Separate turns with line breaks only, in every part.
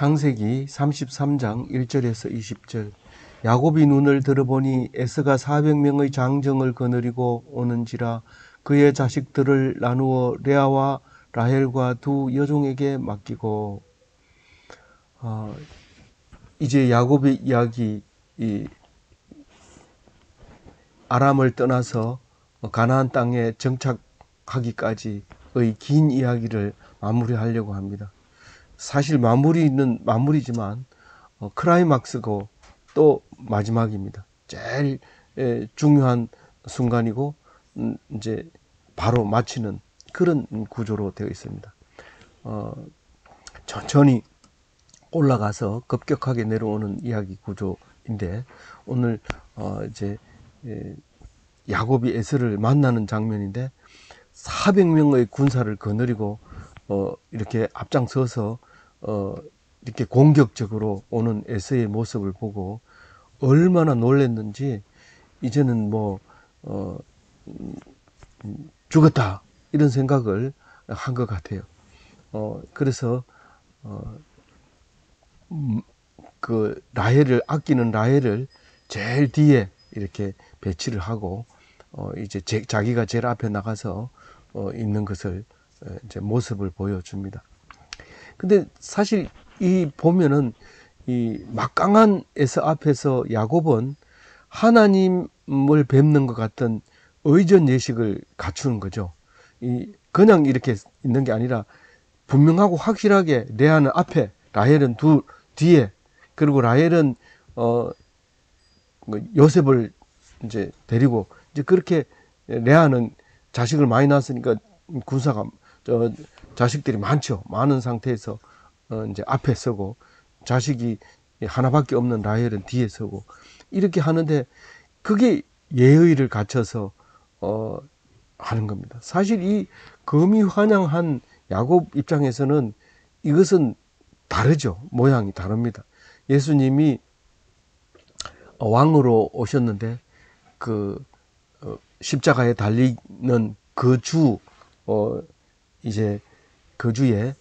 창세기 33장 1절에서 20절. 야곱이 눈을 들어보니 에서가 400명의 장정을 거느리고 오는지라 그의 자식들을 나누어 레아와 라헬과 두 여종에게 맡기고. 이제 야곱의 이야기, 아람을 떠나서 가나안 땅에 정착하기까지의 긴 이야기를 마무리하려고 합니다. 사실 마무리는 마무리지만 클라이막스고 또 마지막입니다. 제일 중요한 순간이고 이제 바로 마치는 그런 구조로 되어 있습니다. 천천히 올라가서 급격하게 내려오는 이야기 구조인데, 오늘 이제 야곱이 에서를 만나는 장면인데 400명의 군사를 거느리고 이렇게 앞장서서 이렇게 공격적으로 오는 에서의 모습을 보고 얼마나 놀랐는지, 이제는 죽었다 이런 생각을 한 것 같아요. 그래서 그 라헬을 아끼는 라헬을 제일 뒤에 이렇게 배치를 하고 이제 자기가 제일 앞에 나가서 있는 것을 이제 모습을 보여줍니다. 근데 사실 이 보면은 이 막강한 에서 앞에서 야곱은 하나님을 뵙는 것 같은 의전 예식을 갖추는 거죠. 그냥 이렇게 있는 게 아니라 분명하고 확실하게 레아는 앞에, 라헬은 뒤에, 그리고 라헬은 요셉을 이제 데리고, 이제 그렇게 레아는 자식을 많이 낳았으니까 군사가 자식들이 많은 상태에서 이제 앞에 서고, 자식이 하나밖에 없는 라헬은 뒤에 서고, 이렇게 하는데 그게 예의를 갖춰서 하는 겁니다. 사실 이 금이환영한 야곱 입장에서는 이것은 다르죠. 모양이 다릅니다. 예수님이 왕으로 오셨는데 그 십자가에 달리는 이제 그 주에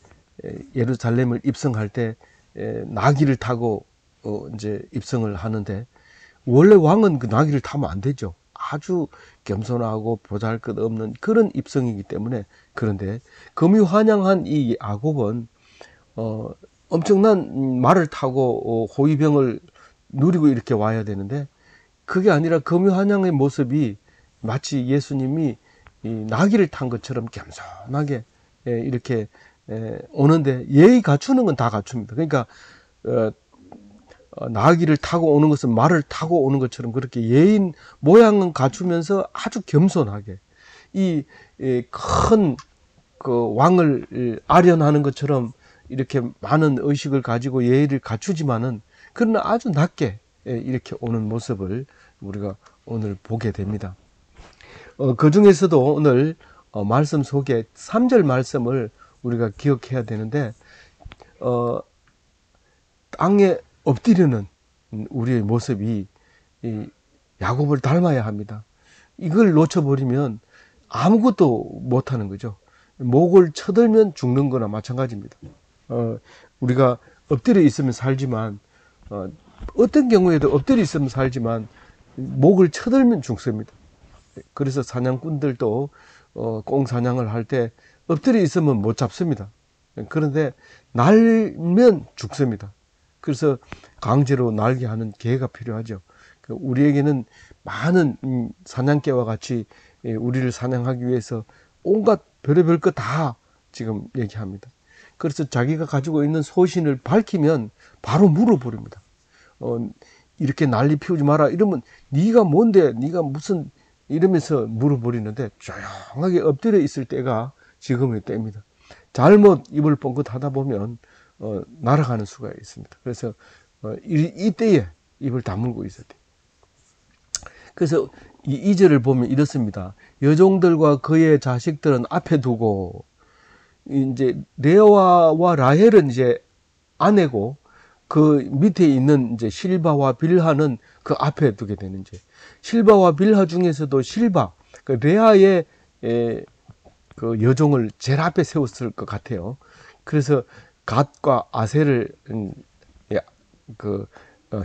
예루살렘을 입성할 때 나귀를 타고 이제 입성을 하는데, 원래 왕은 그 나귀를 타면 안 되죠. 아주 겸손하고 보잘것없는 그런 입성이기 때문에. 그런데 금유환영한 이 야곱은 엄청난 말을 타고 호위병을 누리고 이렇게 와야 되는데, 그게 아니라 금유환영의 모습이 마치 예수님이 이 나귀를 탄 것처럼 겸손하게 이렇게 오는데, 예의 갖추는 건 다 갖춥니다. 그러니까 나귀를 타고 오는 것은 말을 타고 오는 것처럼 그렇게 예인 모양은 갖추면서 아주 겸손하게 이 큰 그 왕을 아련하는 것처럼 이렇게 많은 의식을 가지고 예의를 갖추지만은, 그러나 아주 낮게 이렇게 오는 모습을 우리가 오늘 보게 됩니다. 그 중에서도 오늘 말씀 속에 3절 말씀을 우리가 기억해야 되는데, 땅에 엎드리는 우리의 모습이 이 야곱을 닮아야 합니다. 이걸 놓쳐버리면 아무것도 못하는 거죠. 목을 쳐들면 죽는 거나 마찬가지입니다. 우리가 엎드려 있으면 살지만, 어떤 경우에도 엎드려 있으면 살지만 목을 쳐들면 죽습니다. 그래서 사냥꾼들도 꽁사냥을 할 때 엎드려 있으면 못 잡습니다. 그런데 날면 죽습니다. 그래서 강제로 날게 하는 개가 필요하죠. 우리에게는 많은 사냥개와 같이 우리를 사냥하기 위해서 온갖 별의별 것 다 지금 얘기합니다. 그래서 자기가 가지고 있는 소신을 밝히면 바로 물어버립니다. 이렇게 난리 피우지 마라 이러면 네가 뭔데, 네가 무슨, 이러면서 물어버리는데, 조용하게 엎드려 있을 때가 지금의 때입니다. 잘못 입을 뻥긋 하다 보면 날아가는 수가 있습니다. 그래서 이때에 입을 다물고 있어야 돼요. 그래서 이 2절을 보면 이렇습니다. 여종들과 그의 자식들은 앞에 두고, 이제 레아와 라헬은 이제 아내고, 그 밑에 있는 이제 실바와 빌하는 그 앞에 두게 되는지, 실바와 빌하 중에서도 실바, 그 레아의 그 여종을 제일 앞에 세웠을 것 같아요. 그래서 갓과 아셀을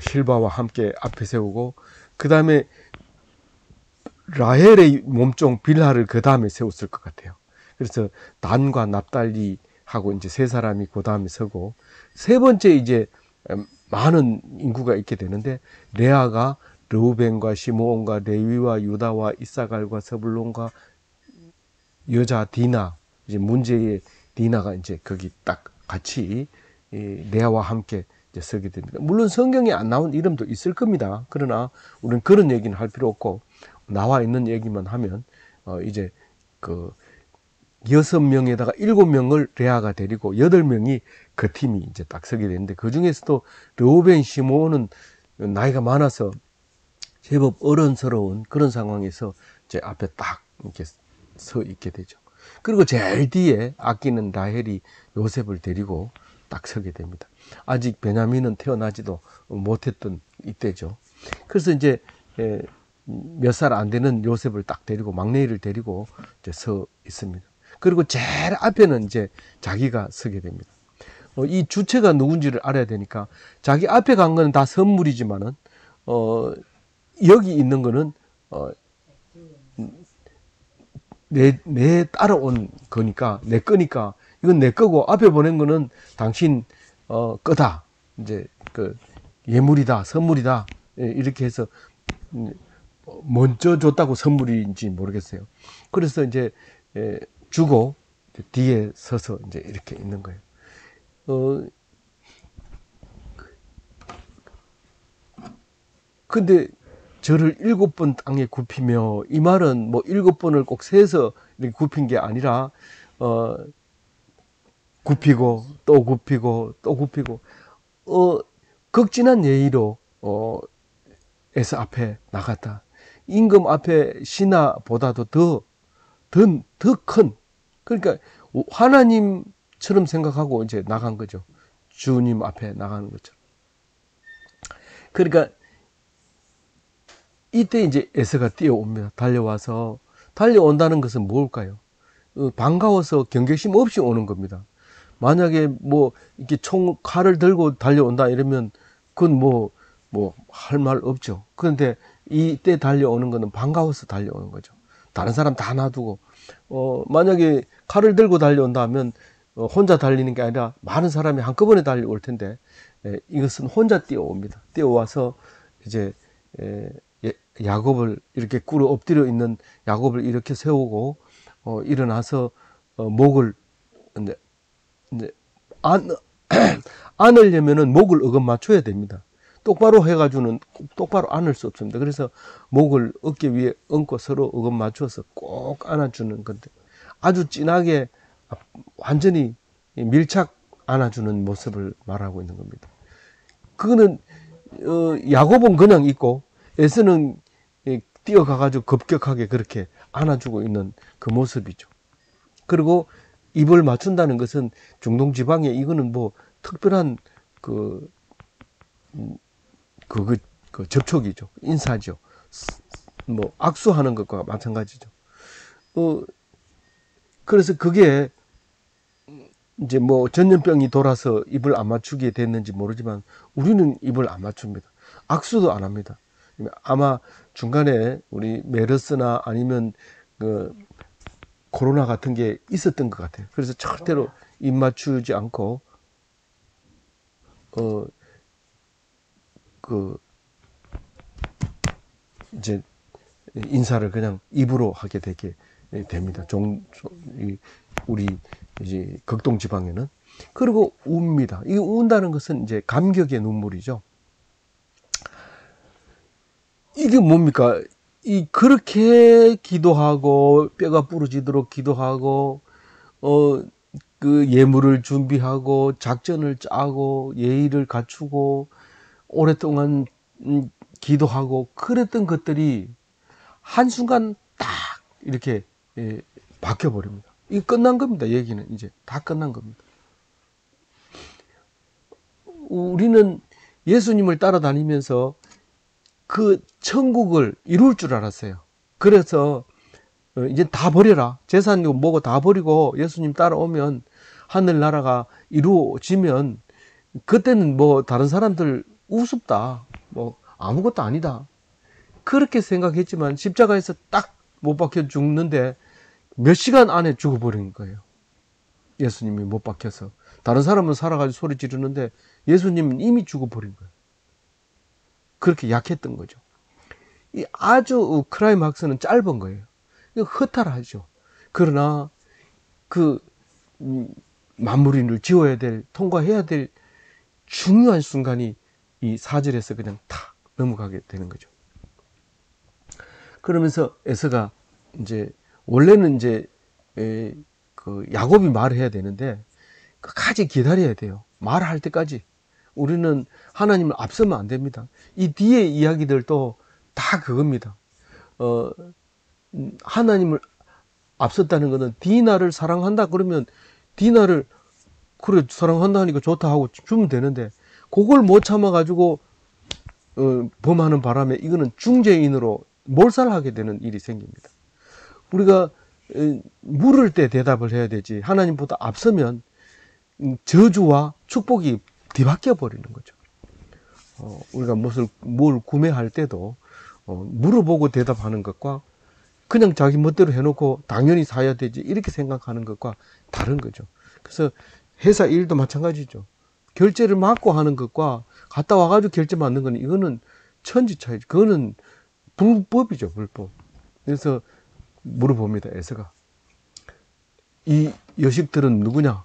실바와 함께 앞에 세우고, 그 다음에 라헬의 몸종 빌하를 그 다음에 세웠을 것 같아요. 그래서 단과 납달리하고 이제 세 사람이 그 다음에 서고, 세 번째 이제 많은 인구가 있게 되는데, 레아가 르우벤과 시므온과 레위와 유다와 이사갈과 스불론과 여자 디나, 이제 문제의 디나가 이제 거기 딱 같이 레아와 함께 이제 서게 됩니다. 물론 성경에 안 나온 이름도 있을 겁니다. 그러나 우리는 그런 얘기는 할 필요 없고, 나와 있는 얘기만 하면 이제 그 6명에다가 7명을 레아가 데리고 8명이 그 팀이 이제 딱 서게 되는데, 그 중에서도 르우벤, 시므온은 나이가 많아서 제법 어른스러운 그런 상황에서 제 앞에 딱 이렇게 서 있게 되죠. 그리고 제일 뒤에 아끼는 라헬이 요셉을 데리고 딱 서게 됩니다. 아직 베냐민은 태어나지도 못했던 이때죠. 그래서 이제 몇 살 안 되는 요셉을 딱 데리고, 막내를 데리고 이제 서 있습니다. 그리고 제일 앞에는 이제 자기가 서게 됩니다. 이 주체가 누군지를 알아야 되니까, 자기 앞에 간 거는 다 선물이지만은 여기 있는 거는 내 따라온 거니까, 내 거니까, 이건 내 거고, 앞에 보낸 거는 당신 거다, 이제 그 예물이다, 선물이다, 이렇게 해서 먼저 줬다고 선물인지 모르겠어요. 그래서 이제 주고 뒤에 서서 이제 이렇게 있는 거예요. 근데 저를 7번 땅에 굽히며, 이 말은 뭐 7번을 꼭 세서 이렇게 굽힌 게 아니라 굽히고 또 굽히고 또 굽히고 극진한 예의로 에서 앞에 나갔다. 임금 앞에 신하보다도 더 큰, 그러니까 하나님처럼 생각하고 이제 나간 거죠. 주님 앞에 나가는 것처럼. 그러니까 이때 이제 에서가 뛰어옵니다. 달려온다는 것은 뭘까요? 반가워서 경계심 없이 오는 겁니다. 만약에 뭐 이렇게 칼을 들고 달려온다 이러면 그건 뭐 할 말 없죠. 그런데 이때 달려오는 거는 반가워서 달려오는 거죠. 다른 사람 다 놔두고, 만약에 칼을 들고 달려온다 하면 혼자 달리는 게 아니라 많은 사람이 한꺼번에 달려올 텐데, 이것은 혼자 뛰어옵니다. 뛰어와서 이제 야곱을 이렇게 꿇어 엎드려 있는 야곱을 이렇게 세우고 일어나서 목을 이제 안으려면은 목을 어긋 맞춰야 됩니다. 똑바로 해가지고는 똑바로 안을 수 없습니다. 그래서 목을 어깨 위에 얹고 서로 어긋 맞춰서 꼭 안아주는 건데, 아주 진하게 완전히 밀착 안아주는 모습을 말하고 있는 겁니다. 그거는 야곱은 그냥 있고 에서는 뛰어가가지고 급격하게 그렇게 안아주고 있는 그 모습이죠. 그리고 입을 맞춘다는 것은 중동 지방에 이거는 뭐 특별한 그 접촉이죠. 인사죠. 뭐 악수하는 것과 마찬가지죠. 그래서 그게 이제 뭐 전염병이 돌아서 입을 안 맞추게 됐는지 모르지만 우리는 입을 안 맞춥니다. 악수도 안 합니다. 아마 중간에 우리 메르스나 아니면 그 코로나 같은 게 있었던 것 같아요. 그래서 절대로 입 맞추지 않고 이제 인사를 그냥 입으로 하게 되게 됩니다. 우리 이제 극동 지방에는. 그리고 웁니다. 이 운다는 것은 이제 감격의 눈물이죠. 이게 뭡니까? 그렇게 기도하고 뼈가 부러지도록 기도하고 그 예물을 준비하고 작전을 짜고 예의를 갖추고 오랫동안 기도하고 그랬던 것들이 한순간 딱 이렇게 바뀌어 버립니다. 이 끝난 겁니다. 얘기는 이제 다 끝난 겁니다. 우리는 예수님을 따라다니면서 그 천국을 이룰 줄 알았어요. 그래서 이제 다 버려라. 재산이고 뭐고 다 버리고 예수님 따라오면 하늘나라가 이루어지면 그때는 뭐 다른 사람들 우습다, 뭐 아무것도 아니다, 그렇게 생각했지만 십자가에서 딱 못 박혀 죽는데 몇 시간 안에 죽어버린 거예요. 예수님이 못 박혀서. 다른 사람은 살아가지고 소리 지르는데 예수님은 이미 죽어버린 거예요. 그렇게 약했던 거죠. 이 아주 크라이막스는 짧은 거예요. 허탈하죠. 그러나 그 만물인을 지어야 될, 통과해야 될 중요한 순간이 이 4절에서 그냥 탁 넘어가게 되는 거죠. 그러면서 에서가 이제 원래는 이제 그 야곱이 말을 해야 되는데 끝까지 기다려야 돼요. 말할 때까지. 우리는 하나님을 앞서면 안 됩니다. 이 뒤에 이야기들도 다 그겁니다. 하나님을 앞섰다는 것은 디나를 사랑한다 그러면 디나를 그래 사랑한다 하니까 좋다 하고 주면 되는데 그걸 못 참아가지고 범하는 바람에 이거는 중재인으로 몰살하게 되는 일이 생깁니다. 우리가 물을 때 대답을 해야 되지 하나님보다 앞서면 저주와 축복이 뒤바뀌어 버리는 거죠. 우리가 뭘 구매할 때도 물어보고 대답하는 것과 그냥 자기 멋대로 해놓고 당연히 사야 되지 이렇게 생각하는 것과 다른 거죠. 그래서 회사 일도 마찬가지죠. 결제를 막고 하는 것과 갔다 와가지고 결제 맞는 거는 이거는 천지 차이죠. 그거는 불법이죠, 불법. 그래서 물어봅니다, 에서가. 이 여식들은 누구냐?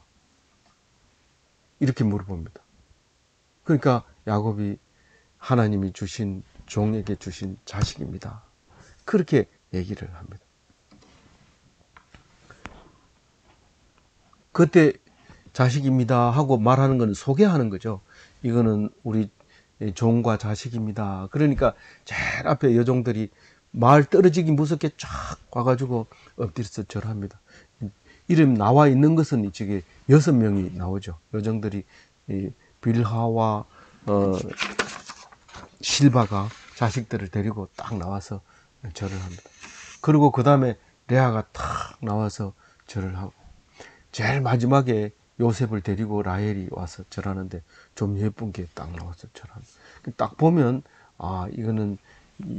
이렇게 물어봅니다. 그러니까 야곱이 하나님이 주신 종에게 주신 자식입니다. 그렇게 얘기를 합니다. 그때 자식입니다 하고 말하는 것은 소개하는 거죠. 이거는 우리 종과 자식입니다. 그러니까 제일 앞에 여종들이 말 떨어지기 무섭게 쫙 와가지고 엎드려서 절합니다. 이름 나와 있는 것은 이쪽에 6명이 나오죠. 여종들이 빌하와 실바가 자식들을 데리고 딱 나와서 절을 합니다. 그리고 그 다음에 레아가 탁 나와서 절을 하고 제일 마지막에 요셉을 데리고 라헬이 와서 절하는데 좀 예쁜 게 딱 나와서 절합니다. 딱 보면 아 이거는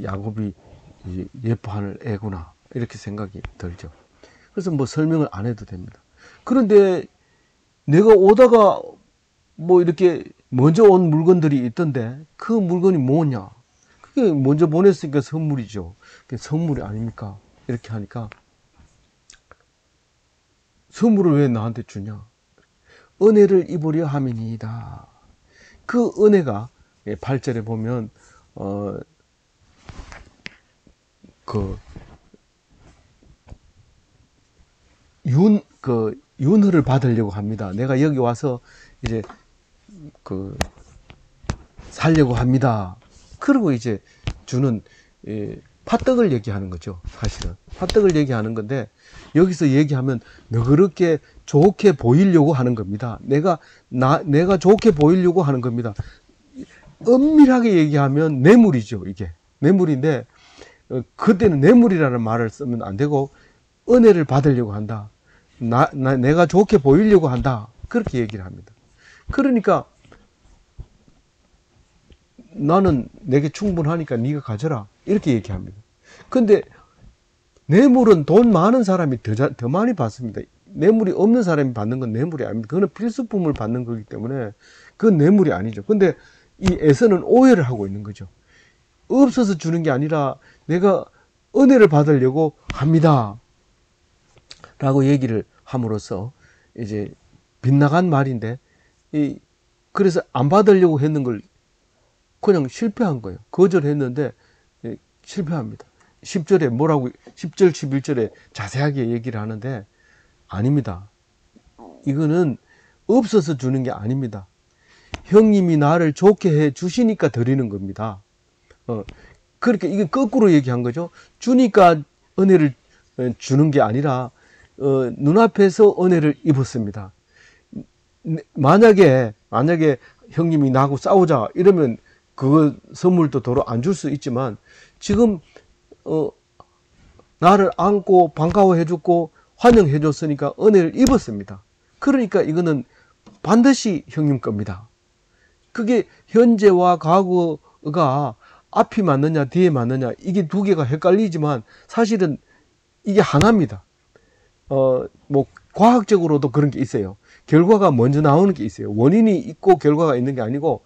야곱이 예뻐하는 애구나 이렇게 생각이 들죠. 그래서 뭐 설명을 안 해도 됩니다. 그런데 내가 오다가 뭐 이렇게 먼저 온 물건들이 있던데 그 물건이 뭐냐? 그게 먼저 보냈으니까 선물이죠. 그게 선물이 아닙니까? 이렇게 하니까 선물을 왜 나한테 주냐? 은혜를 입으려 함이니이다. 그 은혜가 8절에 보면 윤허를 받으려고 합니다. 내가 여기 와서 이제 살려고 합니다. 그리고 이제 주는 팥떡을 얘기하는 거죠. 사실은 팥떡을 얘기하는 건데 여기서 얘기하면 너그럽게 좋게 보이려고 하는 겁니다. 내가 좋게 보이려고 하는 겁니다. 엄밀하게 얘기하면 뇌물이죠. 이게 뇌물인데 그때는 뇌물이라는 말을 쓰면 안 되고 은혜를 받으려고 한다. 내가 좋게 보이려고 한다. 그렇게 얘기를 합니다. 그러니까 나는 내게 충분하니까 네가 가져라. 이렇게 얘기합니다. 근데 뇌물은 돈 많은 사람이 더 많이 받습니다. 뇌물이 없는 사람이 받는 건 뇌물이 아닙니다. 그거는 필수품을 받는 거기 때문에 그건 뇌물이 아니죠. 근데 이 에서는 오해를 하고 있는 거죠. 없어서 주는 게 아니라 내가 은혜를 받으려고 합니다. 라고 얘기를 함으로써 이제 빗나간 말인데 그래서 안 받으려고 했는 걸 그냥 실패한 거예요. 거절했는데 실패합니다. 10절에 뭐라고 10절 11절에 자세하게 얘기를 하는데 아닙니다. 이거는 없어서 주는 게 아닙니다. 형님이 나를 좋게 해 주시니까 드리는 겁니다. 그렇게 이게 거꾸로 얘기한 거죠. 주니까 은혜를 주는 게 아니라 눈앞에서 은혜를 입었습니다. 만약에 형님이 나하고 싸우자 이러면 그 선물도 도로 안 줄 수 있지만 지금 나를 안고 반가워해 줬고 환영해 줬으니까 은혜를 입었습니다. 그러니까 이거는 반드시 형님 겁니다. 그게 현재와 과거가 앞이 맞느냐 뒤에 맞느냐 이게 두 개가 헷갈리지만 사실은 이게 하나입니다. 뭐 과학적으로도 그런 게 있어요. 결과가 먼저 나오는 게 있어요. 원인이 있고 결과가 있는 게 아니고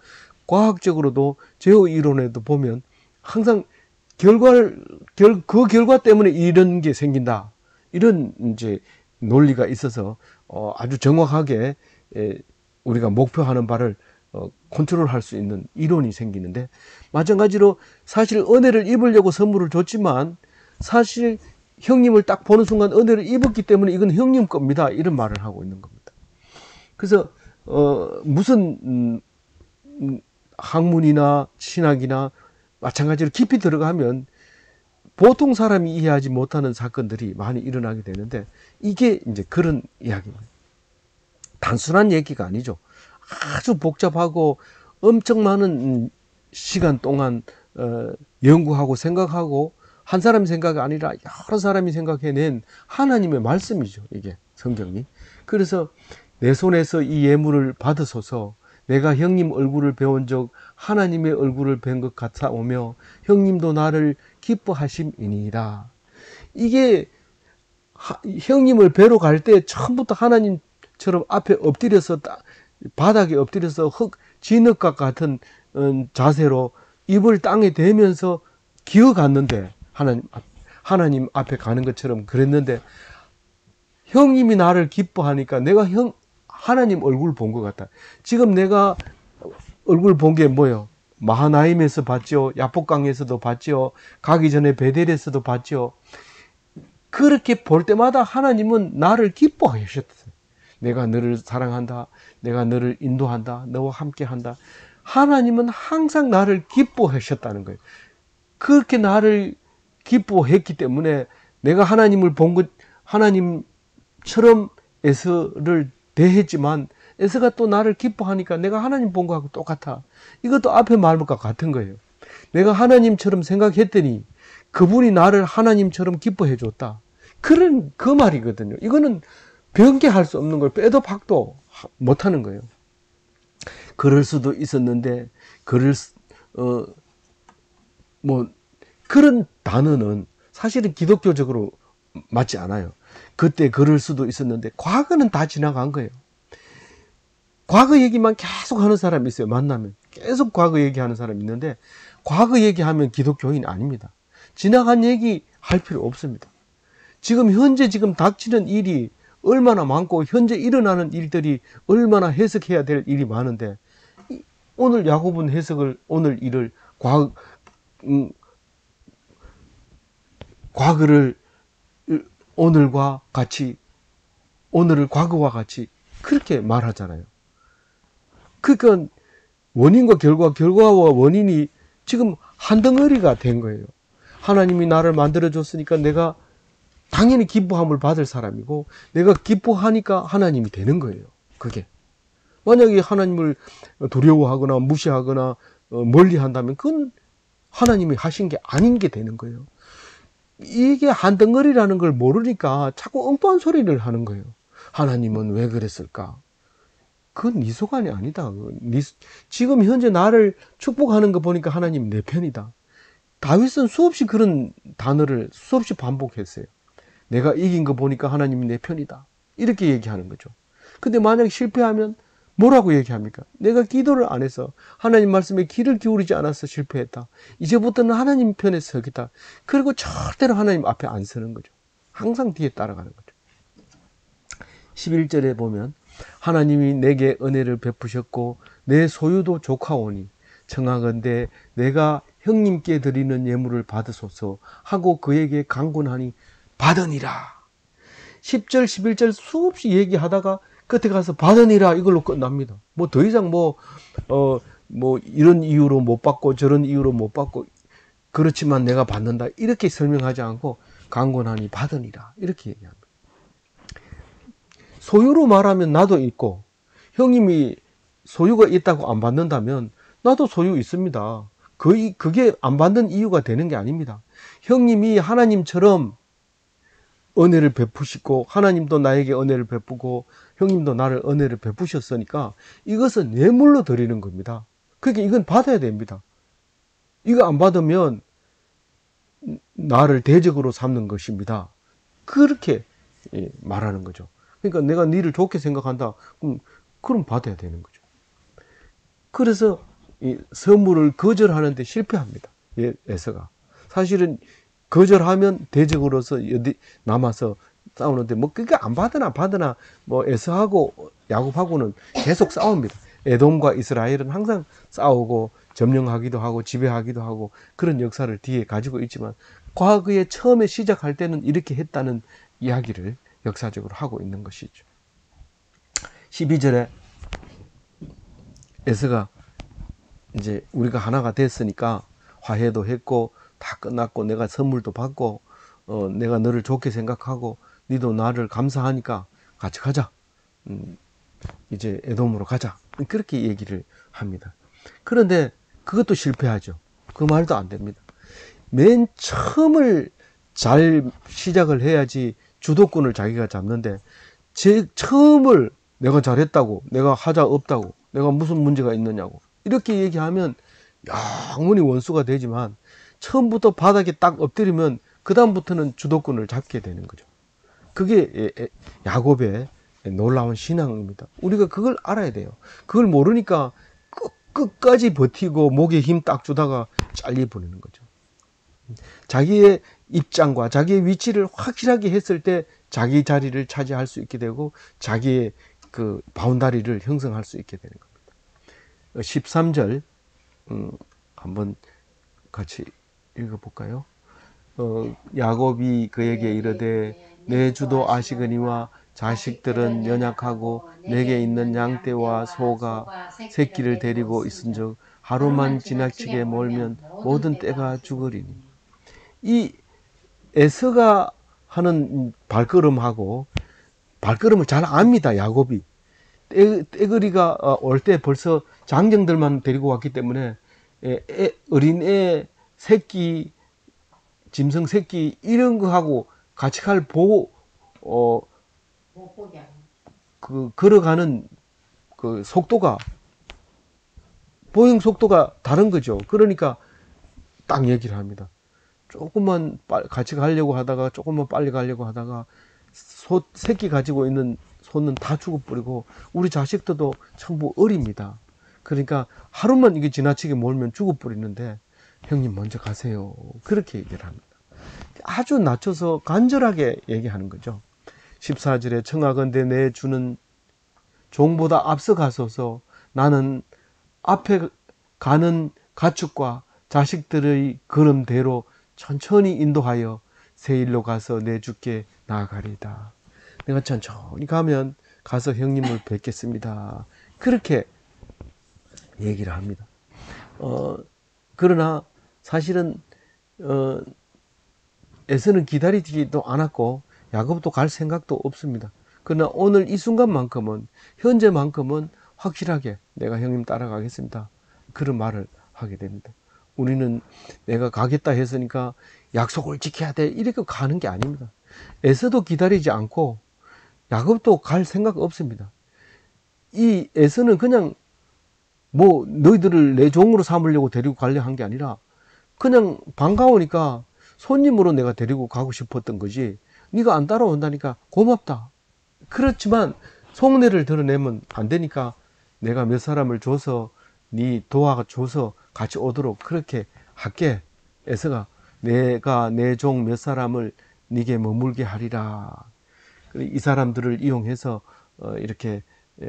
과학적으로도 제어 이론에도 보면 항상 그 결과 때문에 이런 게 생긴다. 이런 이제 논리가 있어서 아주 정확하게 우리가 목표하는 바를 컨트롤할 수 있는 이론이 생기는데, 마찬가지로 사실 은혜를 입으려고 선물을 줬지만 사실 형님을 딱 보는 순간 은혜를 입었기 때문에 이건 형님 겁니다. 이런 말을 하고 있는 겁니다. 그래서 무슨 학문이나 신학이나 마찬가지로 깊이 들어가면 보통 사람이 이해하지 못하는 사건들이 많이 일어나게 되는데, 이게 이제 그런 이야기입니다. 단순한 얘기가 아니죠. 아주 복잡하고 엄청 많은 시간 동안 연구하고 생각하고, 한 사람이 생각이 아니라 여러 사람이 생각해낸 하나님의 말씀이죠. 이게 성경이. 그래서 내 손에서 이 예물을 받으소서, 내가 형님 얼굴을 배운 적 하나님의 얼굴을 뵌 것 같아오며 형님도 나를 기뻐하심이니이다. 이게 형님을 뵈러 갈 때 처음부터 하나님처럼 앞에 엎드려서 바닥에 엎드려서 진흙과 같은 자세로 입을 땅에 대면서 기어갔는데, 하나님 앞에 가는 것처럼 그랬는데, 형님이 나를 기뻐하니까 내가 하나님 얼굴 본 것 같다. 지금 내가 얼굴 본 게 뭐예요? 마하나임에서 봤죠. 야복강에서도 봤죠. 가기 전에 베델에서도 봤죠. 그렇게 볼 때마다 하나님은 나를 기뻐하셨어요. 내가 너를 사랑한다. 내가 너를 인도한다. 너와 함께한다. 하나님은 항상 나를 기뻐하셨다는 거예요. 그렇게 나를 기뻐했기 때문에 내가 하나님을 본 것, 하나님처럼 에서를 대했지만 에서가 또 나를 기뻐하니까 내가 하나님 본 거하고 똑같아. 이것도 앞에 말과 같은 거예요. 내가 하나님처럼 생각했더니 그분이 나를 하나님처럼 기뻐해 줬다. 그런 그 말이거든요. 이거는 변개할 수 없는 걸 빼도 박도 못하는 거예요. 그럴 수도 있었는데 그런 단어는 사실은 기독교적으로 맞지 않아요. 그때 그럴 수도 있었는데 과거는 다 지나간 거예요. 과거 얘기만 계속 하는 사람이 있어요. 만나면 계속 과거 얘기하는 사람이 있는데, 과거 얘기하면 기독교인 아닙니다. 지나간 얘기 할 필요 없습니다. 지금 현재 닥치는 일이 얼마나 많고 현재 일어나는 일들이 얼마나 해석해야 될 일이 많은데, 오늘 야고보는 해석을, 오늘 일을 과거를 오늘과 같이, 오늘을 과거와 같이 그렇게 말하잖아요. 그러니까 원인과 결과와 원인이 지금 한 덩어리가 된 거예요. 하나님이 나를 만들어줬으니까 내가 당연히 기뻐함을 받을 사람이고, 내가 기뻐하니까 하나님이 되는 거예요. 그게 만약에 하나님을 두려워하거나 무시하거나 멀리 한다면 그건 하나님이 하신 게 아닌 게 되는 거예요. 이게 한 덩어리라는 걸 모르니까 자꾸 엉뚱한 소리를 하는 거예요. 하나님은 왜 그랬을까? 그건 네 소관이 아니다. 지금 현재 나를 축복하는 거 보니까 하나님 내 편이다. 다윗은 수없이 그런 단어를 수없이 반복했어요. 내가 이긴 거 보니까 하나님이 내 편이다. 이렇게 얘기하는 거죠. 근데 만약 실패하면 뭐라고 얘기합니까? 내가 기도를 안 해서, 하나님 말씀에 귀를 기울이지 않아서 실패했다. 이제부터는 하나님 편에 서겠다. 그리고 절대로 하나님 앞에 안 서는 거죠. 항상 뒤에 따라가는 거죠. 11절에 보면 하나님이 내게 은혜를 베푸셨고 내 소유도 좋카오니 청하건대 내가 형님께 드리는 예물을 받으소서 하고 그에게 간구하니 받으니라. 10절 11절 수없이 얘기하다가 끝에 가서 받으니라 이걸로 끝납니다. 뭐 더 이상 이런 이유로 못 받고 저런 이유로 못 받고 그렇지만 내가 받는다 이렇게 설명하지 않고 간구하니 받으니라 이렇게 얘기합니다. 소유로 말하면 나도 있고, 형님이 소유가 있다고 안 받는다면 나도 소유 있습니다. 그게 안 받는 이유가 되는 게 아닙니다. 형님이 하나님처럼 은혜를 베푸시고 하나님도 나에게 은혜를 베푸고 형님도 나를 은혜를 베푸셨으니까 이것은 뇌물로 드리는 겁니다. 그러니까 이건 받아야 됩니다. 이거 안 받으면 나를 대적으로 삼는 것입니다. 그렇게 말하는 거죠. 그러니까 내가 니를 좋게 생각한다. 그럼 받아야 되는 거죠. 그래서 이 선물을 거절하는데 실패합니다. 에서가. 사실은 거절하면 대적으로서 남아서 싸우는데 뭐 그게 안 받으나 뭐 에서하고 야곱하고는 계속 싸웁니다. 에돔과 이스라엘은 항상 싸우고 점령하기도 하고 지배하기도 하고 그런 역사를 뒤에 가지고 있지만 과거에 처음에 시작할 때는 이렇게 했다는 이야기를 역사적으로 하고 있는 것이죠. 12절에 에서가 이제 우리가 하나가 됐으니까 화해도 했고 다 끝났고 내가 선물도 받고 내가 너를 좋게 생각하고 니도 나를 감사하니까 같이 가자. 이제 에돔으로 가자. 그렇게 얘기를 합니다. 그런데 그것도 실패하죠. 그 말도 안 됩니다. 맨 처음을 잘 시작을 해야지 주도권을 자기가 잡는데 처음을 내가 잘했다고, 내가 하자 없다고, 내가 무슨 문제가 있느냐고 이렇게 얘기하면 영원히 원수가 되지만 처음부터 바닥에 딱 엎드리면 그 다음부터는 주도권을 잡게 되는 거죠. 그게 야곱의 놀라운 신앙입니다. 우리가 그걸 알아야 돼요. 그걸 모르니까 끝까지 버티고 목에 힘 딱 주다가 잘려버리는 거죠. 자기의 입장과 자기의 위치를 확실하게 했을 때 자기 자리를 차지할 수 있게 되고 자기의 그 바운다리를 형성할 수 있게 되는 겁니다. 13절 한번 같이 읽어볼까요? 야곱이 그에게 이르되 내 주도 아시거니와 자식들은 연약하고 내게 있는 양떼와 소가 새끼를 데리고 있은즉 하루만 지나치게 몰면 모든 떼가 죽으리니. 이 에서가 하는 발걸음하고 발걸음을 잘 압니다. 야곱이 떼거리가 올 때 벌써 장정들만 데리고 왔기 때문에 어린애 새끼 짐승 새끼 이런 거하고 같이 갈 걸어가는 그 속도가 보행 속도가 다른 거죠. 그러니까 딱 얘기를 합니다. 조금만 같이 가려고 하다가 조금만 빨리 가려고 하다가 새끼 가지고 있는 소는 다 죽어버리고 우리 자식들도 전부 어립니다. 그러니까 하루만 이게 지나치게 몰면 죽어버리는데 형님 먼저 가세요. 그렇게 얘기를 합니다. 아주 낮춰서 간절하게 얘기하는 거죠. 14절에 청하건대 내 주는 종보다 앞서 가소서 나는 앞에 가는 가축과 자식들의 걸음대로 천천히 인도하여 세일로 가서 내 주께 나아가리다. 내가 천천히 가면 가서 형님을 뵙겠습니다. 그렇게 얘기를 합니다. 그러나 사실은 에서는 기다리지도 않았고 야곱도 갈 생각도 없습니다. 그러나 오늘 이 순간만큼은 현재만큼은 확실하게 내가 형님 따라가겠습니다. 그런 말을 하게 됩니다. 우리는 내가 가겠다 했으니까 약속을 지켜야 돼 이렇게 가는 게 아닙니다. 에서도 기다리지 않고 야곱도 갈 생각 없습니다. 이 에서는 그냥 뭐 너희들을 내 종으로 삼으려고 데리고 가려 한 게 아니라 그냥 반가우니까 손님으로 내가 데리고 가고 싶었던 거지 네가 안 따라온다니까 고맙다. 그렇지만 속내를 드러내면 안 되니까 내가 몇 사람을 줘서 네 도와줘서 같이 오도록 그렇게 할게. 에서가 내가 내 종 몇 사람을 네게 머물게 하리라. 이 사람들을 이용해서 이렇게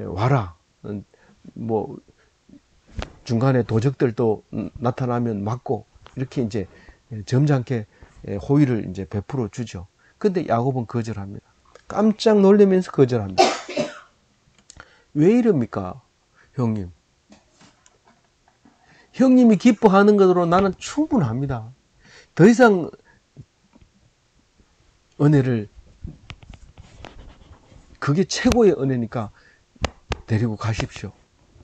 와라. 뭐 중간에 도적들도 나타나면 막고 이렇게 이제 점잖게 호의를 이제 베풀어 주죠. 근데 야곱은 거절합니다. 깜짝 놀라면서 거절합니다. 왜 이럽니까, 형님? 형님이 기뻐하는 것으로 나는 충분합니다. 더 이상 은혜를 그게 최고의 은혜니까 데리고 가십시오.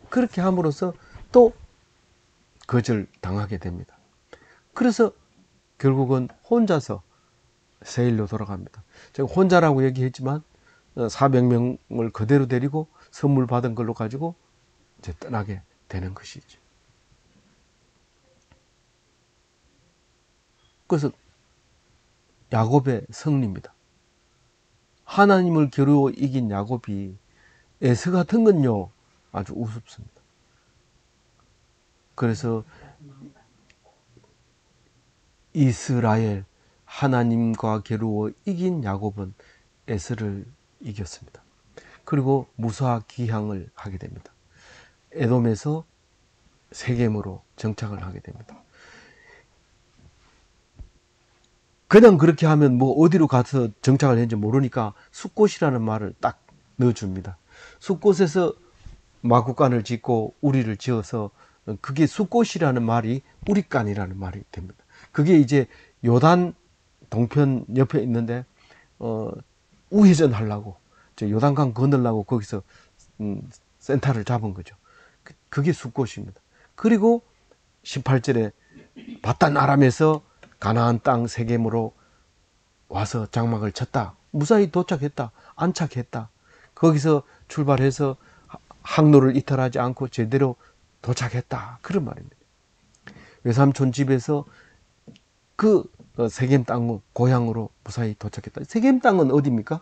그렇게 함으로써 또 거절당하게 됩니다. 그래서 결국은 혼자서 세일로 돌아갑니다. 제가 혼자라고 얘기했지만 400명을 그대로 데리고 선물 받은 걸로 가지고 이제 떠나게 되는 것이죠. 그래서 야곱의 승리입니다. 하나님을 겨루어 이긴 야곱이 에서 같은 건요 아주 우습습니다. 그래서 이스라엘, 하나님과 겨루어 이긴 야곱은 에서를 이겼습니다. 그리고 무사 귀향을 하게 됩니다. 에돔에서 세겜으로 정착을 하게 됩니다. 그냥 그렇게 하면 뭐 어디로 가서 정착을 했는지 모르니까 숫곳이라는 말을 딱 넣어줍니다. 숫곳에서 마구간을 짓고 우리를 지어서 그게 숫곳이라는 말이 우리간이라는 말이 됩니다. 그게 이제 요단 동편 옆에 있는데 우회전 하려고 요단강 건너려고 거기서 센터를 잡은 거죠. 그게 숫곳입니다. 그리고 18절에 바단 아람에서 가나안 땅 세겜으로 와서 장막을 쳤다. 무사히 도착했다. 안착했다. 거기서 출발해서 항로를 이탈하지 않고 제대로 도착했다. 그런 말입니다. 외삼촌 집에서 그 세겜 땅 고향으로 무사히 도착했다. 세겜 땅은 어디입니까?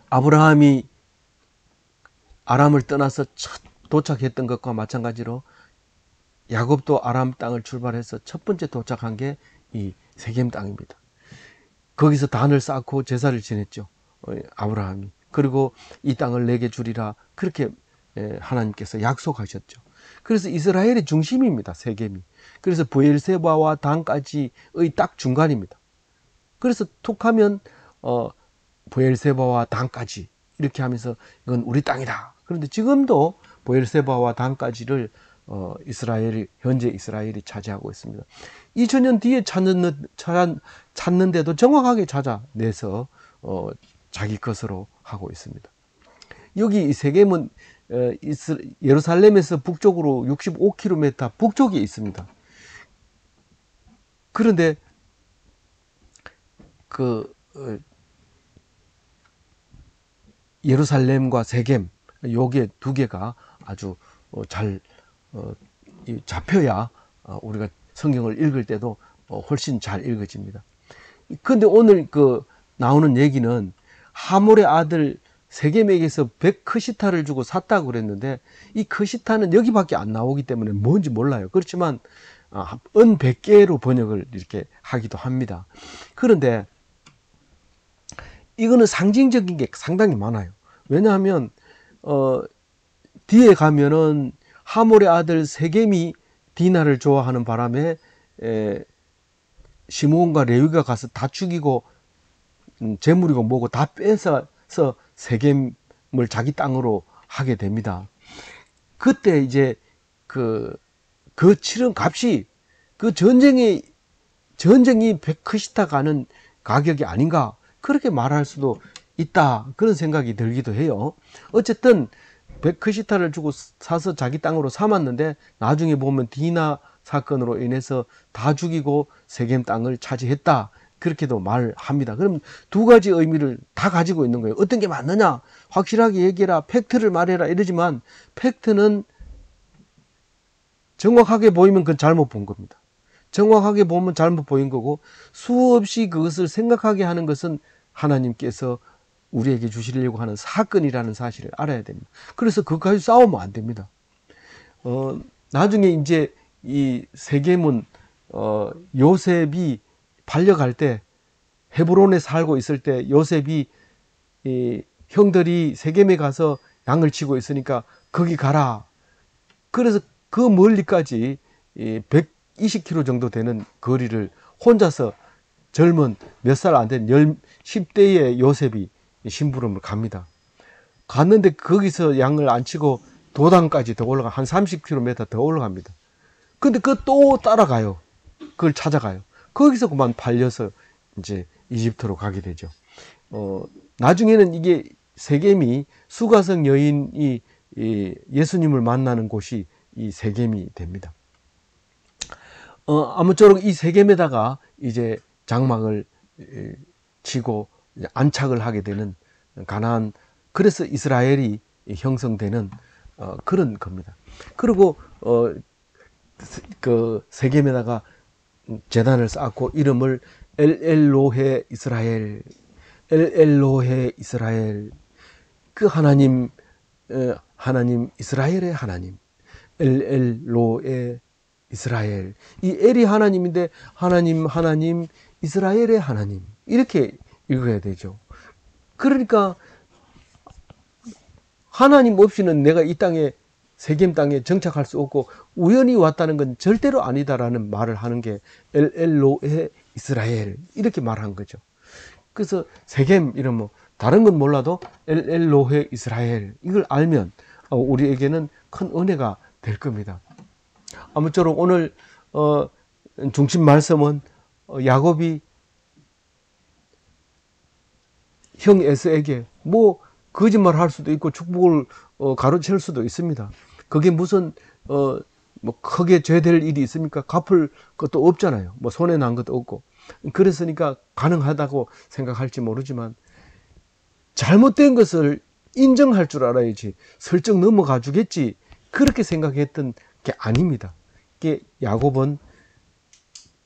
아브라함이 아람을 떠나서 첫 도착했던 것과 마찬가지로 야곱도 아람 땅을 출발해서 첫 번째 도착한 게 이 세겜 땅입니다. 거기서 단을 쌓고 제사를 지냈죠. 아브라함이. 그리고 이 땅을 내게 주리라 그렇게 하나님께서 약속하셨죠. 그래서 이스라엘의 중심입니다. 세겜이. 그래서 브엘세바와 단까지의 딱 중간입니다. 그래서 툭하면 브엘세바와 단까지 이렇게 하면서 이건 우리 땅이다. 그런데 지금도 브엘세바와 단까지를 현재 이스라엘이 차지하고 있습니다. 2000년 뒤에 찾는데도 정확하게 찾아내서 자기 것으로 하고 있습니다. 여기 이 세겜은 예루살렘에서 북쪽으로 65km 북쪽에 있습니다. 그런데 예루살렘과 세겜 요게 두 개가 아주 잘 잡혀야 우리가 성경을 읽을 때도 훨씬 잘 읽어집니다. 그런데 오늘 나오는 얘기는 하몰의 아들 세겜에게서 100크시타를 주고 샀다고 그랬는데 이 크시타는 여기밖에 안 나오기 때문에 뭔지 몰라요. 그렇지만 은 100개로 번역을 이렇게 하기도 합니다. 그런데 이거는 상징적인 게 상당히 많아요. 왜냐하면 뒤에 가면은 하몰의 아들 세겜이 디나를 좋아하는 바람에 시므온과 레위가 가서 다 죽이고 재물이고 뭐고 다 뺏어서 세겜을 자기 땅으로 하게 됩니다. 그때 이제 그 치른 값이 그 전쟁이 100크시타 가는 가격이 아닌가 그렇게 말할 수도 있다 그런 생각이 들기도 해요. 어쨌든 100크시타를 주고 사서 자기 땅으로 삼았는데 나중에 보면 디나 사건으로 인해서 다 죽이고 세겜 땅을 차지했다 그렇게도 말합니다. 그럼 두 가지 의미를 다 가지고 있는 거예요. 어떤 게 맞느냐 확실하게 얘기해라 팩트를 말해라 이러지만 팩트는 정확하게 보이면 그건 잘못 본 겁니다. 정확하게 보면 잘못 보인 거고 수없이 그것을 생각하게 하는 것은 하나님께서 우리에게 주시려고 하는 사건이라는 사실을 알아야 됩니다. 그래서 그것까지 싸우면 안 됩니다. 나중에 이제 이 세겜은 요셉이 발려갈 때 헤브론에 살고 있을 때 요셉이 형들이 세겜에 가서 양을 치고 있으니까 거기 가라. 그래서 그 멀리까지 120km 정도 되는 거리를 혼자서 젊은 몇 살 안 된 10대의 요셉이 심부름을 갑니다. 갔는데 거기서 양을 안 치고 도단까지 더 올라가 한 30km 더 올라갑니다. 근데 그거 또 따라가요. 그걸 찾아가요. 거기서 그만 팔려서 이제 이집트로 가게 되죠. 나중에는 이게 세겜이 수가성 여인이 예수님을 만나는 곳이 이 세겜이 됩니다. 아무쪼록 이 세겜에다가 이제 장막을 치고 안착을 하게 되는 가나안, 그래서 이스라엘이 형성되는 그런 겁니다. 그리고 그 세겜에다가 제단을 쌓고 이름을 엘로헤 이스라엘, 엘로헤 이스라엘, 그 하나님, 하나님 이스라엘의 하나님, 엘로헤 이스라엘. 이 엘이 하나님인데 하나님 이스라엘의 하나님, 이렇게 읽어야 되죠. 그러니까 하나님 없이는 내가 이 땅에, 세겜 땅에 정착할 수 없고 우연히 왔다는 건 절대로 아니다라는 말을 하는 게 엘로헤 이스라엘, 이렇게 말한 거죠. 그래서 세겜 이런 뭐 다른 건 몰라도 엘로헤 이스라엘, 이걸 알면 우리에게는 큰 은혜가 될 겁니다. 아무쪼록 오늘 중심 말씀은 야곱이 형 에서에게 뭐 거짓말 할 수도 있고 축복을 가로챌 수도 있습니다. 그게 무슨 뭐 크게 죄될 일이 있습니까? 갚을 것도 없잖아요. 뭐 손해 난 것도 없고. 그랬으니까 가능하다고 생각할지 모르지만 잘못된 것을 인정할 줄 알아야지 슬쩍 넘어가 주겠지, 그렇게 생각했던 게 아닙니다. 이게 야곱은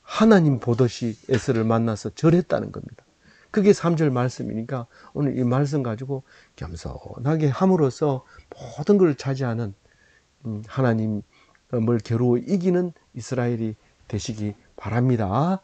하나님 보듯이 에서를 만나서 절했다는 겁니다. 그게 3절 말씀이니까 오늘 이 말씀 가지고 겸손하게 함으로써 모든 걸 차지하는 하나님을 겨루 이기는 이스라엘이 되시기 바랍니다.